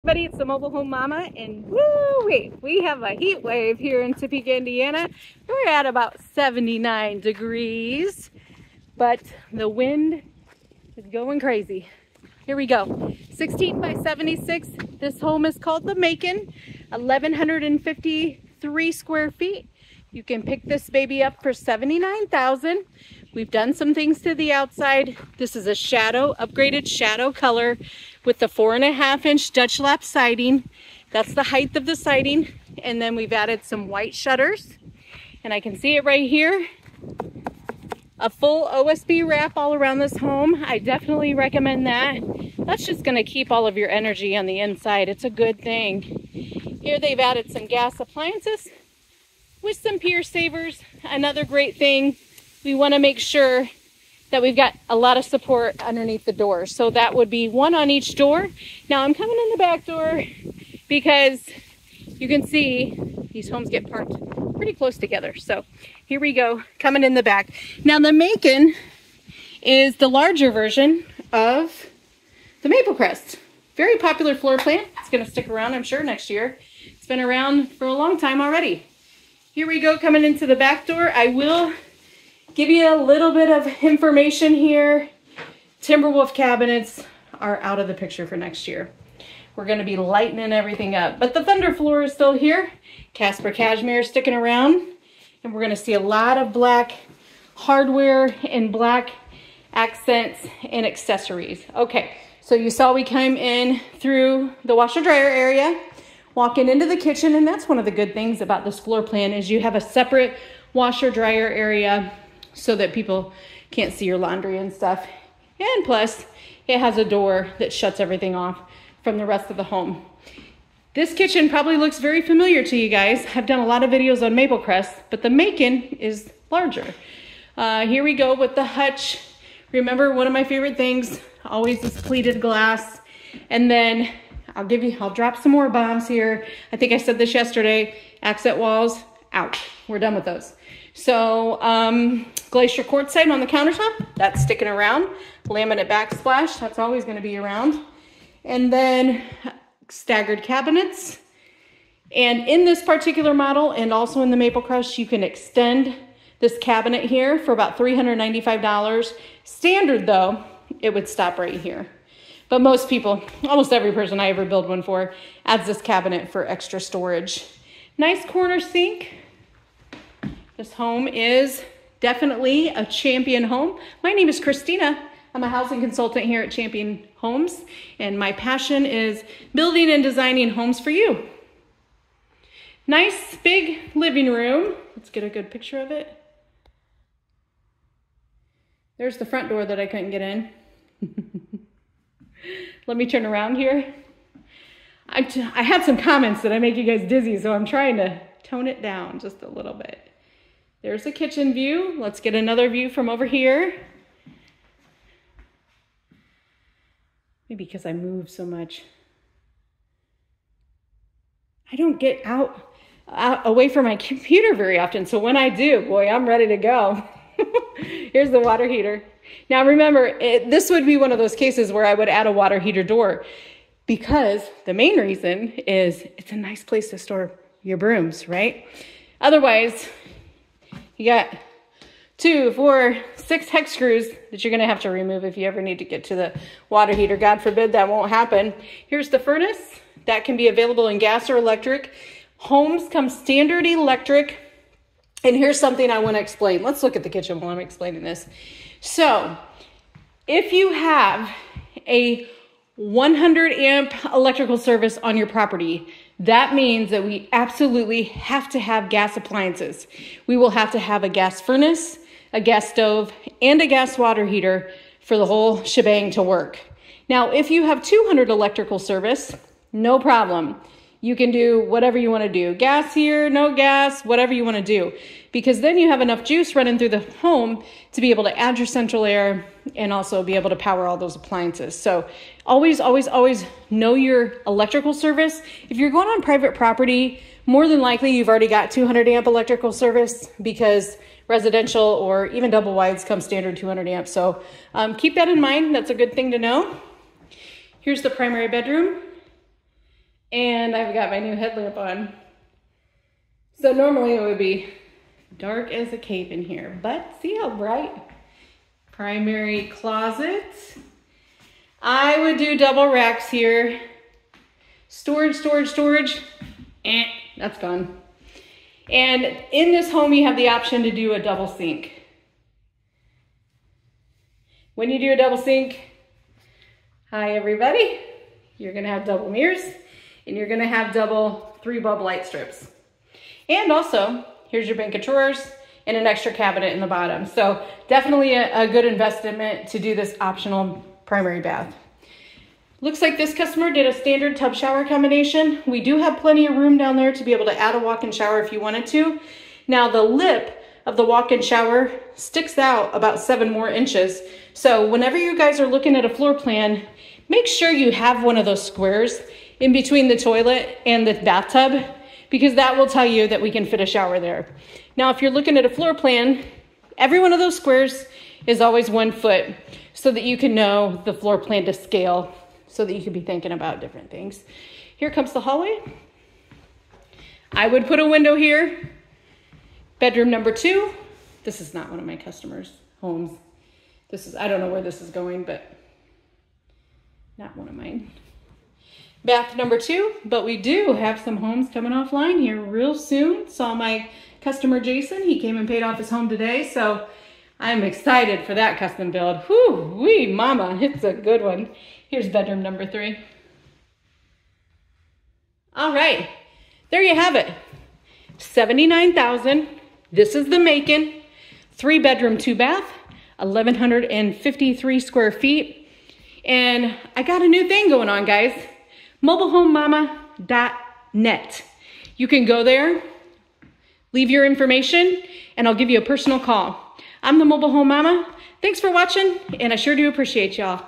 Everybody, it's the Mobile Home Mama, and woo-wee, we have a heat wave here in Topeka, Indiana. We're at about 79 degrees, but the wind is going crazy. Here we go. 16 by 76. This home is called the Macon, 1,153 square feet. You can pick this baby up for $79,000. We've done some things to the outside. This is a upgraded shadow color with the 4.5-inch Dutch lap siding. That's the height of the siding. And then we've added some white shutters. And I can see it right here. A full OSB wrap all around this home. I definitely recommend that. That's just gonna keep all of your energy on the inside. It's a good thing. Here they've added some gas appliances with some pier savers. Another great thing, we wanna make sure that we've got a lot of support underneath the doors. So that would be one on each door. Now I'm coming in the back door because you can see these homes get parked pretty close together. So here we go, coming in the back. Now the Macon is the larger version of the Maple Crest. Very popular floor plan. It's gonna stick around, I'm sure, next year. It's been around for a long time already. Here we go, coming into the back door. I will give you a little bit of information here. Timberwolf cabinets are out of the picture for next year. We're gonna be lightening everything up, but the Thunder floor is still here. Casper cashmere sticking around, and we're gonna see a lot of black hardware and black accents and accessories. Okay, so you saw we came in through the washer dryer area, walking into the kitchen, and that's one of the good things about this floor plan is you have a separate washer dryer area so that people can't see your laundry and stuff. And plus, it has a door that shuts everything off from the rest of the home. This kitchen probably looks very familiar to you guys. I've done a lot of videos on Maple Crest, but the Macon is larger. Here we go with the hutch. Remember, one of my favorite things always is pleated glass. And then I'll drop some more bombs here. I think I said this yesterday, accent walls, out. We're done with those. So glacier quartzite on the countertop, that's sticking around. Laminate backsplash, that's always gonna be around. And then staggered cabinets. And in this particular model, and also in the Maple Crest, you can extend this cabinet here for about $395. Standard though, it would stop right here. But most people, almost every person I ever build one for, adds this cabinet for extra storage. Nice corner sink. This home is definitely a Champion home. My name is Christina. I'm a housing consultant here at Champion Homes, and my passion is building and designing homes for you. Nice big living room. Let's get a good picture of it. There's the front door that I couldn't get in. Let me turn around here. I had some comments that I make you guys dizzy, so I'm trying to tone it down just a little bit. There's a kitchen view. Let's get another view from over here. Maybe because I move so much. I don't get out away from my computer very often, so when I do, boy, I'm ready to go. Here's the water heater. Now remember, this would be one of those cases where I would add a water heater door because the main reason is it's a nice place to store your brooms, right? Otherwise, you got 2, 4, 6 hex screws that you're gonna have to remove if you ever need to get to the water heater. God forbid that won't happen. Here's the furnace. That can be available in gas or electric. Homes come standard electric. And here's something I wanna explain. Let's look at the kitchen while I'm explaining this. So, if you have a 100 amp electrical service on your property, that means that we absolutely have to have gas appliances. We will have to have a gas furnace, a gas stove, and a gas water heater for the whole shebang to work. Now, if you have 200 electrical service, no problem. You can do whatever you want to do. Gas here, no gas, whatever you want to do. Because then you have enough juice running through the home to be able to add your central air and also be able to power all those appliances. So always, always, always know your electrical service. If you're going on private property, more than likely you've already got 200 amp electrical service because residential or even double wides come standard 200 amps. So keep that in mind. That's a good thing to know. Here's the primary bedroom. And I've got my new headlamp on. So normally it would be dark as a cave in here, but see how bright? Primary closet. I would do double racks here. Storage, storage, storage. That's gone. And in this home, you have the option to do a double sink. When you do a double sink, hi everybody, you're gonna have double mirrors and you're gonna have double 3-bulb light strips. And also, here's your bank of drawers and an extra cabinet in the bottom. So definitely a good investment to do this optional primary bath. Looks like this customer did a standard tub shower combination. We do have plenty of room down there to be able to add a walk-in shower if you wanted to. Now the lip of the walk-in shower sticks out about 7 more inches. So whenever you guys are looking at a floor plan, make sure you have one of those squares in between the toilet and the bathtub, because that will tell you that we can fit a shower there. Now, if you're looking at a floor plan, every one of those squares is always 1 foot so that you can know the floor plan to scale, so that you can be thinking about different things. Here comes the hallway. I would put a window here. Bedroom number 2. This is not one of my customers' homes. This is, I don't know where this is going, but not one of mine. Bath number 2, but we do have some homes coming offline here real soon. Saw my customer Jason, he came and paid off his home today, so I'm excited for that custom build. Whoo wee mama, it's a good one. Here's bedroom number 3. All right, there you have it. $79,000. This is the Macon, 3-bedroom, 2-bath, 1,153 square feet. And I got a new thing going on, guys. mobilehomemama.net. You can go there, leave your information, and I'll give you a personal call. I'm the Mobile Home Mama. Thanks for watching, and I sure do appreciate y'all.